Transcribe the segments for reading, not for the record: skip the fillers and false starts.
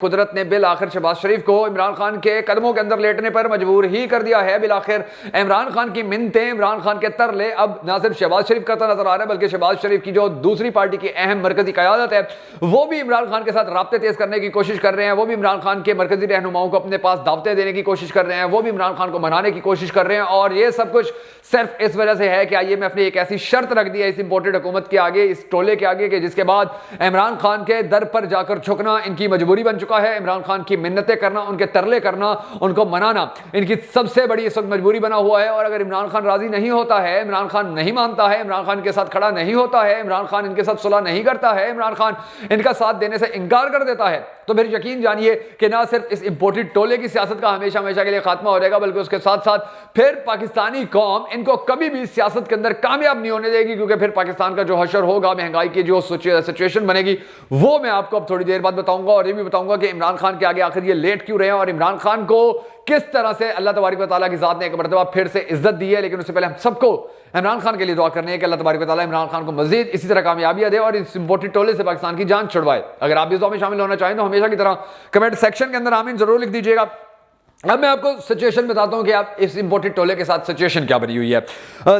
कुदरत ने बिल आखिर शहबाज शरीफ को इमरान खान के कदमों के अंदर लेटने पर मजबूर ही कर दिया है। बिल आखिर इमरान खान की मिन्नतें, इमरान खान के तरले अब ना सिर्फ शहबाज शरीफ करता नजर आ रहा है, बल्कि शहबाज शरीफ की जो दूसरी पार्टी की अहम मरकजी क़यादत है वो भी इमरान खान के साथ राब्ते तेज करने की कोशिश कर रहे हैं। वो भी इमरान खान के मरकजी रहनुमाओं को अपने पास दावतें देने की कोशिश कर रहे हैं। वो भी इमरान खान को मनाने की कोशिश कर रहे हैं। और ये सब कुछ सिर्फ इस वजह से है कि IMF ने एक ऐसी शर्त रख दी है इस इंपोर्टेड हुकूमत के आगे, इस टोले के आगे, कि जिसके बाद इमरान खान के दर पर जाकर झुकना इनकी मजबूरी बन चुका है। इमरान खान की मिन्नतें करना, उनके तरले करना, उनको मनाना इनकी सबसे बड़ी इस वक्त मजबूरी बना हुआ है। और अगर इमरान खान राजी नहीं होता है, इमरान खान नहीं मानता है, इमरान खान के साथ खड़ा नहीं होता है, इमरान खान इनके साथ सुलह नहीं करता है, इमरान खान इनका साथ देने से इनकार कर देता है, तो फिर यकीन जानिए कि ना सिर्फ इस इंपोर्टेड टोले की सियासत का हमेशा हमेशा के लिए खात्मा हो जाएगा, बल्कि उसके साथ साथ फिर पाकिस्तानी कौम इनको कभी भी सियासत के अंदर कामयाब नहीं होने देगी। क्योंकि फिर पाकिस्तान का जो हशर होगा, महंगाई की जो सिचुएशन बनेगी, वो मैं आपको अब थोड़ी देर बाद बताऊंगा। और ये भी बताऊंगा कि इमरान खान के आगे आखिर ये लेट क्यों रहे हैं और इमरान खान को किस तरह से अल्लाह तबारक व तआला की जात ने एक मरतबा फिर से इज्जत दी है। लेकिन उससे पहले हम सबको इमरान खान के लिए दुआ करनी है कि अल्लाह तबारक व तआला इमरान खान को मजीद इसी तरह कामयाबियां दे और इस इंपोर्टेड टोले से पाकिस्तान की जान छुड़वाए। अगर आप इस दुआ में शामिल होना चाहें तो हमेशा की तरह कमेंट सेक्शन के अंदर आमीन जरूर लिख दीजिएगा। अब मैं आपको सिचुएशन बताता हूं कि आप इस इंपोर्टेड टोले के साथ सिचुएशन क्या बनी हुई है।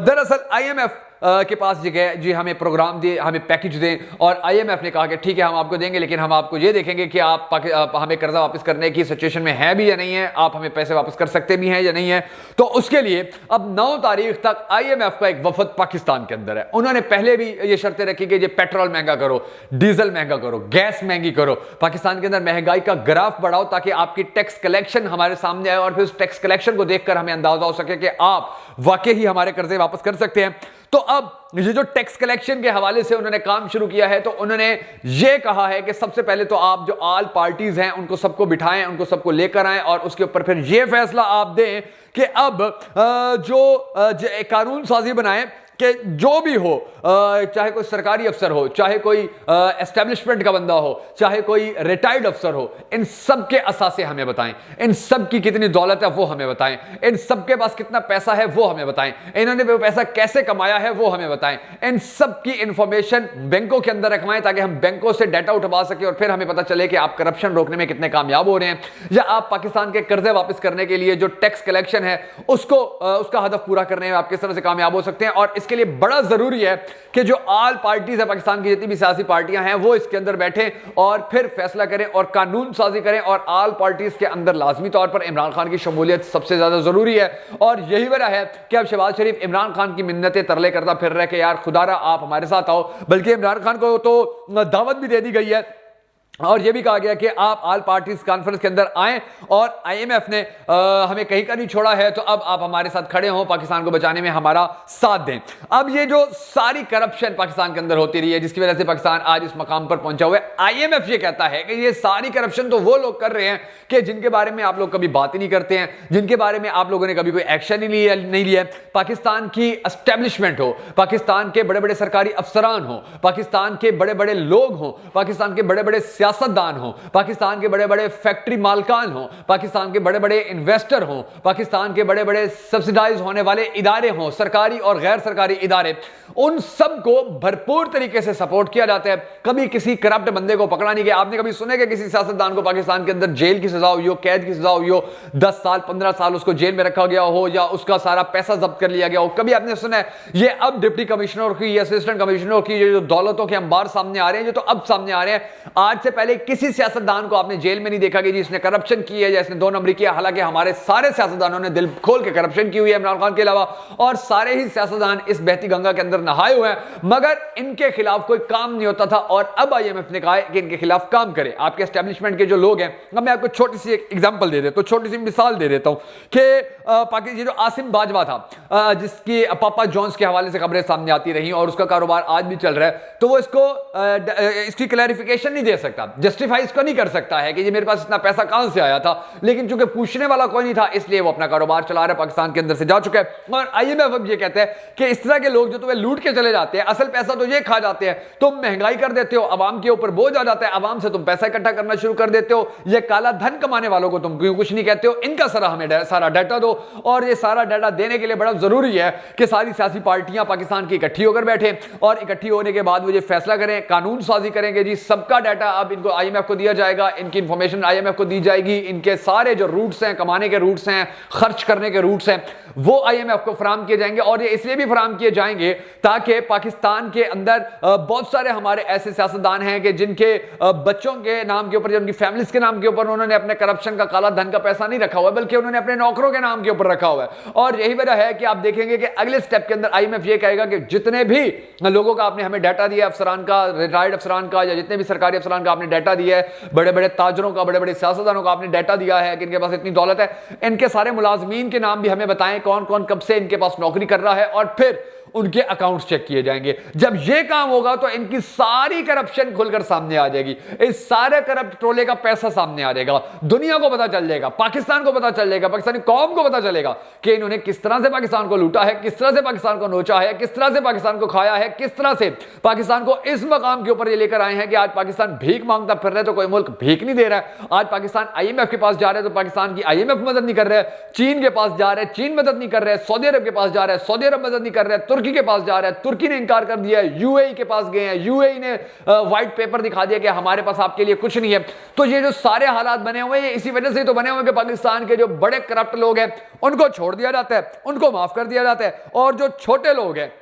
दरअसल IMF के पास जी हमें प्रोग्राम दे, हमें पैकेज दें, और IMF ने कहा कि ठीक है हम आपको देंगे, लेकिन हम आपको ये देखेंगे कि आप हमें कर्जा वापस करने की सिचुएशन में है भी या नहीं है, आप हमें पैसे वापस कर सकते भी हैं या नहीं है। तो उसके लिए अब 9 तारीख तक IMF का एक वफद पाकिस्तान के अंदर है। उन्होंने पहले भी ये शर्तें रखी कि ये पेट्रोल महंगा करो, डीजल महंगा करो, गैस महंगी करो, पाकिस्तान के अंदर महंगाई का ग्राफ बढ़ाओ, ताकि आपकी टैक्स कलेक्शन हमारे सामने आए और फिर उस टैक्स कलेक्शन को देखकर हमें अंदाजा हो सके कि आप वाकई ही हमारे कर्जे वापस कर सकते हैं। तो अब ये जो टैक्स कलेक्शन के हवाले से उन्होंने काम शुरू किया है, तो उन्होंने ये कहा है कि सबसे पहले तो आप जो ऑल पार्टीज हैं उनको सबको बिठाएं, उनको सबको लेकर आएं, और उसके ऊपर फिर ये फैसला आप दें कि अब जो कानून साजी बनाएं कि जो भी हो, चाहे कोई सरकारी अफसर हो, चाहे कोई एस्टेब्लिशमेंट का बंदा हो, चाहे कोई रिटायर्ड अफसर हो, इन सब के असासे हमें बताएं, इन सब की कितनी दौलत है वो हमें बताएं, इन सब के पास कितना पैसा है वो हमें बताएं, इन्होंने वो पैसा कैसे कमाया है वो हमें बताएं, इन सब की इंफॉर्मेशन बैंकों के अंदर रखवाएं, ताकि हम बैंकों से डाटा उठवा सके और फिर हमें पता चले कि आप करप्शन रोकने में कितने कामयाब हो रहे हैं, या आप पाकिस्तान के कर्जे वापस करने के लिए जो टैक्स कलेक्शन है उसको उसका हदफ पूरा करने में आप किस तरह से कामयाब हो सकते हैं। और इसके लिए बड़ा जरूरी है कि जो ऑल पार्टीज है, पाकिस्तान की जितनी भी सियासी पार्टियां हैं, वो इसके अंदर बैठे और फिर फैसला करें और कानून साजी करें। और ऑल पार्टीज के अंदर लाजमी तौर पर इमरान खान की शमूलियत सबसे ज्यादा जरूरी है। और यही वजह है कि अब शहबाज शरीफ इमरान खान की मिन्नतें तरले करता फिर रहे कि यार खुदारा आप हमारे साथ आओ, बल्कि इमरान खान को तो दावत भी दे दी गई है और यह भी कहा गया कि आप ऑल पार्टीज कॉन्फ्रेंस के अंदर आएं, और IMF ने हमें कहीं का नहीं छोड़ा है, तो अब आप हमारे साथ खड़े हों, पाकिस्तान को बचाने में हमारा साथ दें। अब ये जो सारी करप्शन पाकिस्तान के अंदर होती रही है, जिसकी वजह से पाकिस्तान आज इस मकाम पर पहुंचा हुआ है, IMF ये कहता है कि ये सारी करप्शन तो वो लोग कर रहे हैं कि जिनके बारे में आप लोग कभी बात ही नहीं करते हैं, जिनके बारे में आप लोगों ने कभी कोई एक्शन ही नहीं लिया। पाकिस्तान की एस्टेब्लिशमेंट हो, पाकिस्तान के बड़े बड़े सरकारी अफसरान हो, पाकिस्तान के बड़े बड़े लोग हो, पाकिस्तान के बड़े बड़े सियासतदान हो, पाकिस्तान के बड़े बड़े फैक्ट्री मालकान हो, पाकिस्तान के बड़े बड़े इन्वेस्टर हो, पाकिस्तान के बड़े बड़े सब्सिडाइज होने वाले इदारे हों, सरकारी और गैर सरकारी इदारे, उन सब को भरपूर तरीके से सपोर्ट किया जाता है। कभी किसी करप्ट बंदे को पकड़ा नहीं गया। आपने कभी सुने कि किसी सियासतदान को पाकिस्तान के अंदर जेल की सजा हुई हो, कैद की सजा हुई हो, 10 साल 15 साल उसको जेल में रखा गया हो, या उसका सारा पैसा जब्त कर लिया गया हो? कभी आपने सुना है? ये अब डिप्टी कमिश्नर की, असिस्टेंट कमिश्नर की जो दौलतों के अंबार सामने आ रहे हैं, जो तो अब सामने आ रहे हैं। आज से पहले किसी सियासतदान को आपने जेल में नहीं देखा कि जिसने करप्शन की है या इसने 2 नंबरी किया। हालांकि हमारे सारे सियासतदानों ने दिल खोल के करप्शन की हुई है इमरान खान के अलावा, और सारे ही सियासतदान इस बहती गंगा के अंदर नहाए हुए हैं, मगर इनके खिलाफ कोई काम नहीं होता था। और अब IMF ने कहा है कि इनके खिलाफ काम करे। आपके एस्टेब्लिशमेंट के जो लोग हैं, अब मैं आपको छोटी सी एक एग्जांपल दे देता हूं, छोटी सी मिसाल दे देता हूं कि पाकिस्तान जो आसिम बाजवा था, जिसकी पापा जॉन्स के हवाले से खबरें सामने आती रही और उसका कारोबार आज भी चल रहा है, तो वो इसकी क्लैरिफिकेशन नहीं दे सकता, जस्टिफाई इसको नहीं कर सकता है कि ये मेरे पास इतना पैसा कहां से आया था। लेकिन चूंकि पूछने वाला कोई नहीं था, इसलिए वो अपना कारोबार चला रहा है, पाकिस्तान के अंदर से जा चुका है। और IMF अब ये कहता है कि इस तरह के लोग जो तुम्हें लूट के चले जाते हैं, असल पैसा तो ये खा जाते हैं, तुम महंगाई कर देते हो, अवाम के ऊपर बोझ आ जाता है, अवाम से तुम पैसा इकट्ठा करना शुरू कर देते हो, ये काला धन कमाने वालों को तुम क्यों कुछ नहीं कहते हो? इनका सारा डाटा दो। और ये सारा डाटा देने के लिए बड़ा जरूरी है कि सारी सियासी पार्टियां पाकिस्तान की इकट्ठी होकर बैठे और इकट्ठी होने के बाद वो ये फैसला करें, कानून साजी करेंगे जी सबका डाटा अब अब इनको IMF को दिया जाएगा, इनकी इंफॉर्मेशन IMF को दी जाएगी, इनके सारे जो रूट्स हैं, कमाने के रूट्स हैं, खर्च करने के रूट्स हैं, वो IMF को फराम किए जाएंगे। और ये इसलिए भी फराम किए जाएंगे ताकि पाकिस्तान के अंदर बहुत सारे हमारे ऐसे सियासतदान हैं कि जिनके बच्चों के नाम के ऊपर, जिनकी फैमिलीज के नाम के ऊपर उन्होंने अपने करप्शन का, काला धन का पैसा नहीं रखा हुआ है, बल्कि उन्होंने अपने नौकरों के नाम के ऊपर रखा हुआ है। और यही वजह है कि आप देखेंगे कि अगले स्टेप के अंदर IMF ये कहेगा कि जितने भी लोगों का आपने हमें डाटा दिया, अफसरान का, रिटायर्ड अफसरान का, या जितने भी सरकारी अफसरान का आपने डाटा दिया है, बड़े बड़े ताजरों का, बड़े बड़े सियासतदानों का आपने डाटा दिया है कि इनके पास इतनी दौलत है, इनके सारे मुलाजमीन के नाम भी हमें बताएं, कौन कौन कब से इनके पास नौकरी कर रहा है, और फिर उनके अकाउंट्स चेक किए जाएंगे। जब ये काम होगा तो इनकी सारी करप्शन खुलकर सामने आ जाएगी, इस सारे करप्ट टोले का पैसा सामने आ जाएगा, दुनिया को पता चल जाएगा, पाकिस्तान को पता चल जाएगा, पाकिस्तानी कौम को पता चलेगा कि इन्होंने किस तरह से पाकिस्तान को लूटा है, किस तरह से पाकिस्तान को नोचा है, किस तरह से पाकिस्तान को खाया है, किस तरह से पाकिस्तान को इस मकाम के ऊपर ये लेकर आए हैं कि आज पाकिस्तान भीख मांगता फिर रहा है तो कोई मुल्क भीख नहीं दे रहा है। आज पाकिस्तान IMF के पास जा रहा है तो पाकिस्तान की IMF मदद नहीं कर रहा है, चीन के पास जा रहा है, चीन मदद नहीं कर रहा है, सऊदी अरब के पास जा रहा है, सऊदी अरब मदद नहीं कर रहा है, तुर्की के पास जा रहा है, तुर्की ने इनकार कर दिया है, UAE के पास गए हैं, UAE ने व्हाइट पेपर दिखा दिया कि हमारे पास आपके लिए कुछ नहीं है। तो ये जो सारे हालात बने हुए हैं इसी वजह से तो बने हुए हैं कि पाकिस्तान के जो बड़े करप्ट लोग हैं उनको छोड़ दिया जाता है, उनको माफ कर दिया जाता है, और जो छोटे लोग हैं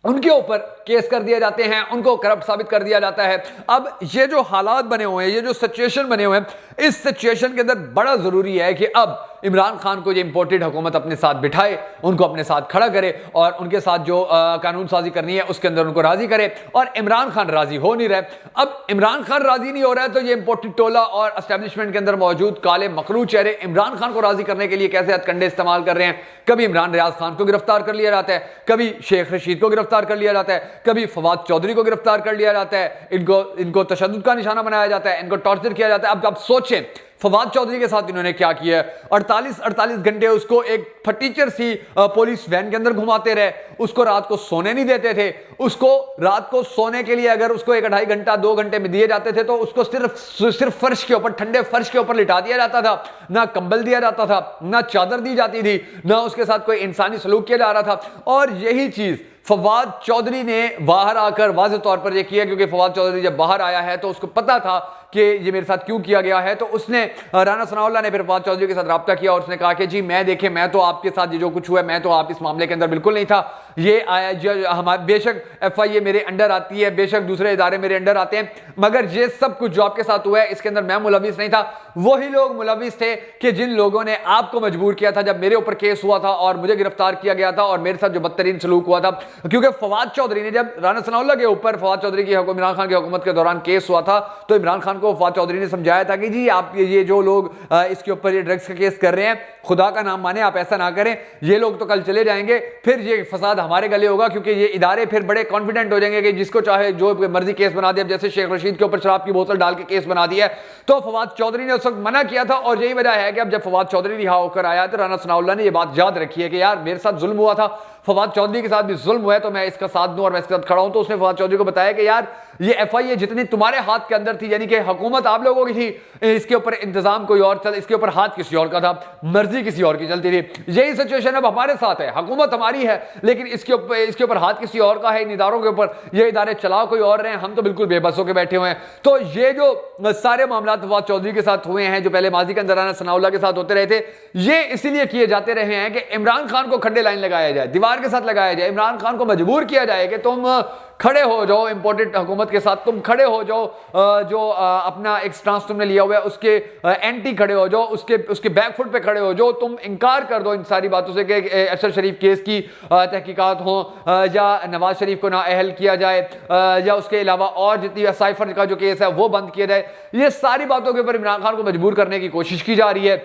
उनके ऊपर केस कर दिए जाते हैं, उनको करप्ट साबित कर दिया जाता है। अब ये जो हालात बने हुए हैं, ये जो सिचुएशन बने हुए हैं, इस सिचुएशन के अंदर बड़ा जरूरी है कि अब इमरान खान को ये इंपोर्टेड हुकूमत अपने साथ बिठाए, उनको अपने साथ खड़ा करे और उनके साथ जो कानून साजी करनी है उसके अंदर उनको राजी करे। और इमरान खान राजी हो नहीं रहे। अब इमरान खान राजी नहीं हो रहा है तो ये इंपोर्टेड टोला और एस्टेब्लिशमेंट के अंदर मौजूद काले मकरू चेहरे इमरान खान को राजी करने के लिए कैसे हथकंडे इस्तेमाल कर रहे हैं। कभी इमरान रियाज खान को गिरफ्तार कर लिया जाता है, कभी शेख रशीद को गिरफ्तार कर लिया जाता है, कभी फवाद चौधरी को गिरफ्तार कर लिया जाता है, इनको तशद्दुद का निशाना बनाया जाता है, इनको टॉर्चर किया जाता है। अब आप सोचें फवाद चौधरी के साथ इन्होंने क्या किया है। 48 घंटे उसको एक फटीचर सी पुलिस वैन के अंदर घुमाते रहे, उसको रात को सोने नहीं देते थे। उसको रात को सोने के लिए अगर उसको 1 2.5 घंटा 2 घंटे में दिए जाते थे तो उसको सिर्फ फर्श के ऊपर, ठंडे फर्श के ऊपर लिटा दिया जाता था, ना कंबल दिया जाता था, ना चादर दी जाती थी, ना उसके साथ कोई इंसानी सलूक किया जा रहा था। और यही चीज फवाद चौधरी ने बाहर आकर वाज़ेह तौर पर यह किया, क्योंकि फवाद चौधरी जब बाहर आया है तो उसको पता था कि ये मेरे साथ क्यों किया गया है। तो उसने, राना सनाउल्लाह ने फिर फवाद चौधरी के साथ रब्ता किया और उसने कहा कि जी मैं तो आपके साथ ये जो कुछ हुआ है, मैं तो आप इस मामले के अंदर बिल्कुल नहीं था। ये आया हमारे, बेशक FIA मेरे अंडर आती है, बेशक दूसरे इदारे मेरे अंडर आते हैं, मगर ये सब कुछ जो आपके साथ हुआ है इसके अंदर मैं मुलविस नहीं था। वही लोग मुलविस थे कि जिन लोगों ने आपको मजबूर किया था जब मेरे ऊपर केस हुआ था और मुझे गिरफ्तार किया गया था और मेरे साथ जो बदतरीन सलूक हुआ था। क्योंकि फवाद चौधरी ने, जब राना सनाउल्लाह के ऊपर फवाद चौधरी की इमरान खान की हुकूमत के दौरान केस हुआ था तो इमरान खान को फवाद चौधरी ने समझाया था कि जी आप ये जो लोग इसके ऊपर ये ड्रग्स का केस कर रहे हैं, खुदा का नाम माने, आप ऐसा ना करें, ये लोग तो कल चले जाएंगे, फिर ये फसाद हमारे गले होगा, क्योंकि ये इदारे फिर बड़े कॉन्फिडेंट हो जाएंगे कि जिसको चाहे जो मर्जी केस बना दिया। जैसे शेख रशीद के ऊपर शराब की बोतल डाल के केस बना दिया है, तो फवाद चौधरी ने उस वक्त मना किया था। और यही वजह है कि अब जब फवाद चौधरी रिहा होकर आया तो राना सनाउल्लाह ने यह बात याद रखी है कि यार मेरे साथ जुल्म हुआ था, फवाद चौधरी के साथ भी जुल्म हुआ है, तो मैं इसका साथ दूं और मैं इसके साथ खड़ा हूं। तो उसने फवाद चौधरी को बताया कि यार ये FIA जितनी तुम्हारे हाथ के अंदर थी, यानी कि हुकूमत आप लोगों की थी, इसके ऊपर इंतजाम कोई और चल, इसके ऊपर हाथ किसी और का था, मर्जी किसी और की चलती थी। यही सिचुएशन अब हमारे साथ है, हुकूमत हमारी है लेकिन इसके ऊपर हाथ किसी और का है, इन इदारों के ऊपर। ये इदारे चलाओ कोई और रहे हैं, हम तो बिल्कुल बेबस होकर बैठे हुए हैं। तो ये जो सारे मामला फवाद चौधरी के साथ हुए हैं, जो पहले माजी के अंदर राना सनाउल्लाह के साथ होते रहे थे, ये इसीलिए किए जाते रहे हैं कि इमरान खान को खड्डे लाइन लगाया जाए, दीवार के साथ लगाया जाए, इमरान खान को मजबूर किया जाए कि तुम खड़े हो जाओ इंपोर्टेड हुकूमत के साथ, तुम खड़े हो जाओ, जो अपना एक स्टांस तुमने लिया हुआ है उसके एंटी खड़े हो जाओ, उसके बैकफुट पे खड़े हो जाओ, तुम इनकार कर दो इन सारी बातों से कि अरशद शरीफ केस की तहकीकात हो, या नवाज शरीफ को नाअहल किया जाए, या उसके अलावा और जितनी साइफर का जो केस है वो बंद किया जाए। ये सारी बातों के ऊपर इमरान खान को मजबूर करने की कोशिश की जा रही है।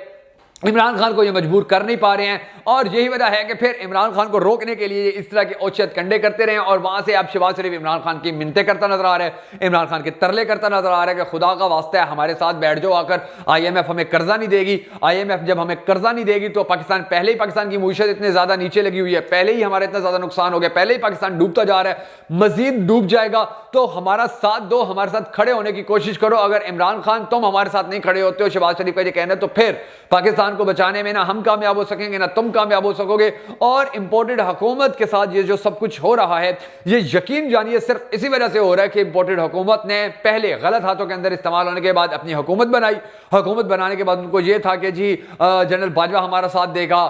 इमरान खान को ये मजबूर कर नहीं पा रहे हैं और यही वजह है कि फिर इमरान खान को रोकने के लिए इस तरह के औचित्य कंडे करते रहे और वहां से अब शहबाज शरीफ इमरान खान की मिन्नतें करता नजर आ रहा है, इमरान खान के तरले करता नजर आ रहा है कि खुदा का वास्ता है हमारे साथ बैठ जाओ आकर, IMF हमें कर्जा नहीं देगी, IMF जब हमें कर्जा नहीं देगी तो पाकिस्तान, पहले ही पाकिस्तान की मईशत इतने ज्यादा नीचे लगी हुई है, पहले ही हमारा इतना ज्यादा नुकसान हो गया, पहले ही पाकिस्तान डूबता जा रहा है, मजीद डूब जाएगा, तो हमारा साथ दो, हमारे साथ खड़े होने की कोशिश करो। अगर इमरान खान तुम हमारे साथ नहीं खड़े होते हो, शहबाज शरीफ का ये कहना है, तो फिर पाकिस्तान पाकिस्तान को बचाने में ना हम कामयाब हो सकेंगे ना तुम कामयाब हो सकोगे। और इंपोर्टेड हुकूमत के साथ ये जो सब कुछ हो रहा है ये यकीन जानिए सिर्फ इसी वजह से हो रहा है कि इंपोर्टेड हुकूमत ने पहले गलत हाथों के अंदर इस्तेमाल होने के बाद अपनी हुकूमत बनाई। हुकूमत बनाने के बाद उनको ये था कि जी जनरल बाजवा हमारा साथ देगा,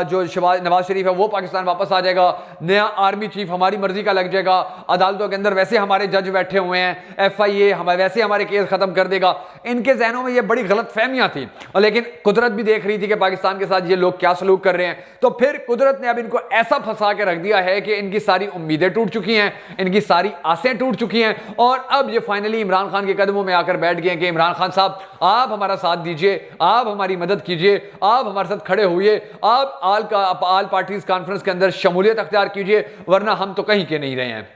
जो नवाज शरीफ है वो पाकिस्तान वापस आ जाएगा, नया आर्मी चीफ हमारी मर्जी का लग जाएगा, अदालतों के अंदर वैसे हमारे जज बैठे हुए हैं, FIA वैसे हमारे केस खत्म कर देगा। इनके जहनों में ये बड़ी गलत फहमियां थी, और लेकिन कुदरत भी देख रही थी कि पाकिस्तान के साथ ये लोग क्या सलूक कर रहे हैं। तो फिर कुदरत ने अब इनको ऐसा फंसा के रख दिया है कि इनकी सारी उम्मीदें टूट चुकी हैं, इनकी सारी आसें टूट चुकी हैं, और अब ये फाइनली इमरान खान के कदमों में आकर बैठ गए कि इमरान खान साहब आप हमारा साथ दीजिए, आप हमारी मदद कीजिए, आप हमारे साथ खड़े होइए, आप आल पार्टीज कॉन्फ्रेंस के अंदर शमूलियत अख्तियार कीजिए, वरना हम तो कहीं के नहीं रहे हैं।